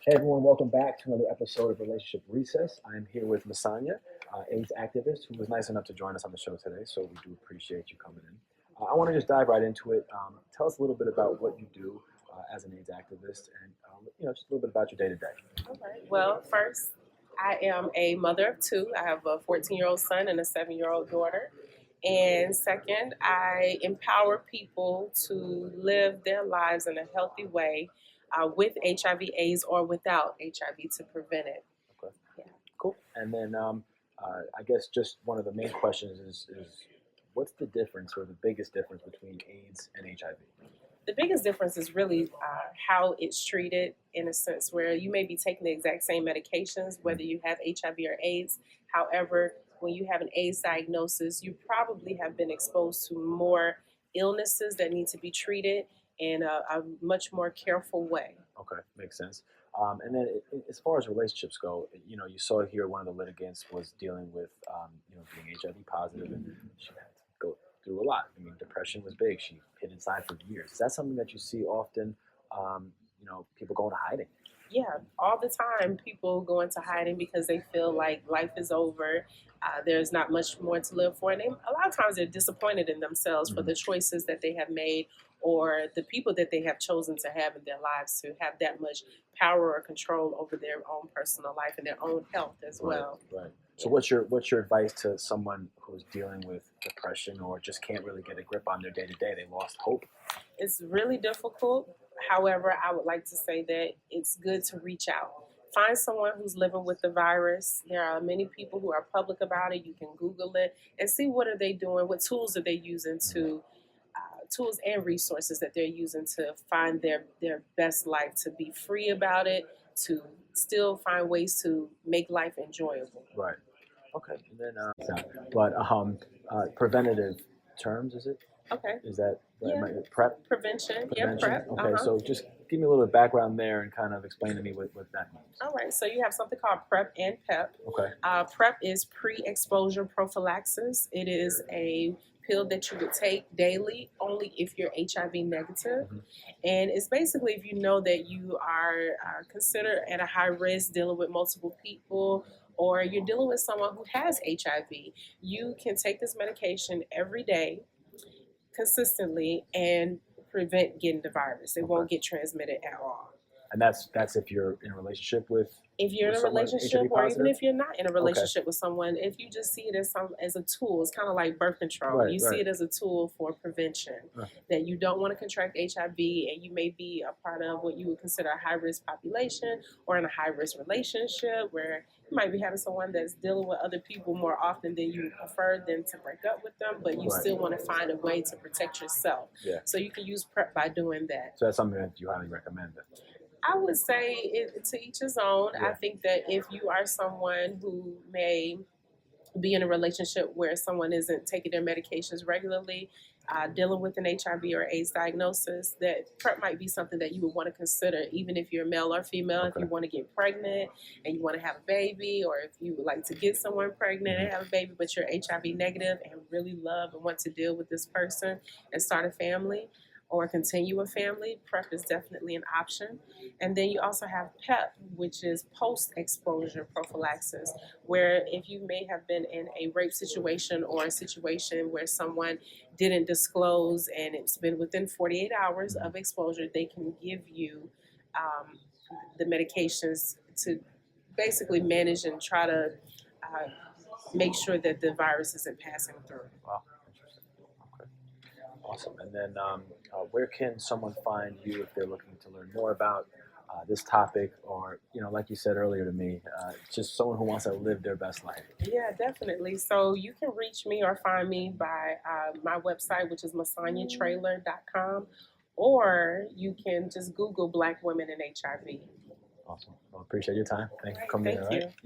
Hey everyone, welcome back to another episode of Relationship Recess. I'm here with Masonia, AIDS activist, who was nice enough to join us on the show today, so we do appreciate you coming in. I want to just dive right into it. Tell us a little bit about what you do as an AIDS activist and just a little bit about your day-to-day. All right. Well, first, I am a mother of two. I have a 14-year-old son and a 7-year-old daughter. And second, I empower people to live their lives in a healthy way with HIV/AIDS or without HIV to prevent it. Okay, Yeah. cool. And then I guess just one of the main questions is what's the difference or the biggest difference between AIDS and HIV? The biggest difference is really how it's treated, in a sense where you may be taking the exact same medications, whether you have HIV or AIDS. However, when you have an AIDS diagnosis, you probably have been exposed to more illnesses that need to be treated in a much more careful way. Okay, makes sense. And then as far as relationships go, you saw here one of the litigants was dealing with, being HIV positive, and she had to go through a lot. I mean, depression was big. She hid inside for years. Is that something that you see often? People going to hiding. Yeah, all the time people go into hiding because they feel like life is over. There's not much more to live for. And a lot of times they're disappointed in themselves for the choices that they have made or the people that they have chosen to have in their lives to have that much power or control over their own personal life and their own health as well. Right. So what's your advice to someone who's dealing with depression or just can't really get a grip on their day to day? They lost hope. It's really difficult. However, I would like to say that it's good to reach out. Find someone who's living with the virus. There are many people who are public about it. You can Google it and see what are they doing, what tools are they using to, tools and resources that they're using to find their best life, to be free about it, to still find ways to make life enjoyable. Right. Okay. And then, preventative terms, is it? Okay. Is that Yeah. prep? Prevention. Yeah, prep. Okay, so just give me a little bit of background there and kind of explain to me what that means. All right, so you have something called PrEP and PEP. Okay. PrEP is pre-exposure prophylaxis. It is a pill that you would take daily only if you're HIV negative. And it's basically if you know that you are considered at a high risk dealing with multiple people or you're dealing with someone who has HIV, you can take this medication every day consistently and prevent getting the virus. It won't get transmitted at all. And that's if you're in a relationship with. If you're in a someone relationship, HIV or even positive? if you're not in a relationship with someone, if you just see it as a tool, it's kind of like birth control. Right, you see right. it as a tool for prevention. Right. That you don't want to contract HIV, and you may be a part of what you would consider a high risk population, or in a high risk relationship where you might be having someone that's dealing with other people more often than you prefer them to break up with them, but you Right. still want to find a way to protect yourself. Yeah. So you can use PrEP by doing that. So that's something that you highly recommend. I would say to each his own. Yeah. I think that if you are someone who may be in a relationship where someone isn't taking their medications regularly, dealing with an HIV or AIDS diagnosis, that PrEP might be something that you would want to consider, even if you're male or female. Okay. If you want to get pregnant and you want to have a baby, or if you would like to get someone pregnant and have a baby, but you're HIV negative and really love and want to deal with this person and start a family or continue a family, PrEP is definitely an option. And then you also have PEP, which is post-exposure prophylaxis, where if you may have been in a rape situation or a situation where someone didn't disclose and it's been within 48 hours of exposure, they can give you the medications to basically manage and try to make sure that the virus isn't passing through. Wow, interesting. Okay, awesome. And then, where can someone find you if they're looking to learn more about this topic, or like you said earlier to me, just someone who wants to live their best life? Yeah, definitely. So you can reach me or find me by my website, which is MasoniaTraylor.com, or you can just Google Black women and HIV. Awesome. Well, appreciate your time. Thanks for coming in. Thank All right. you.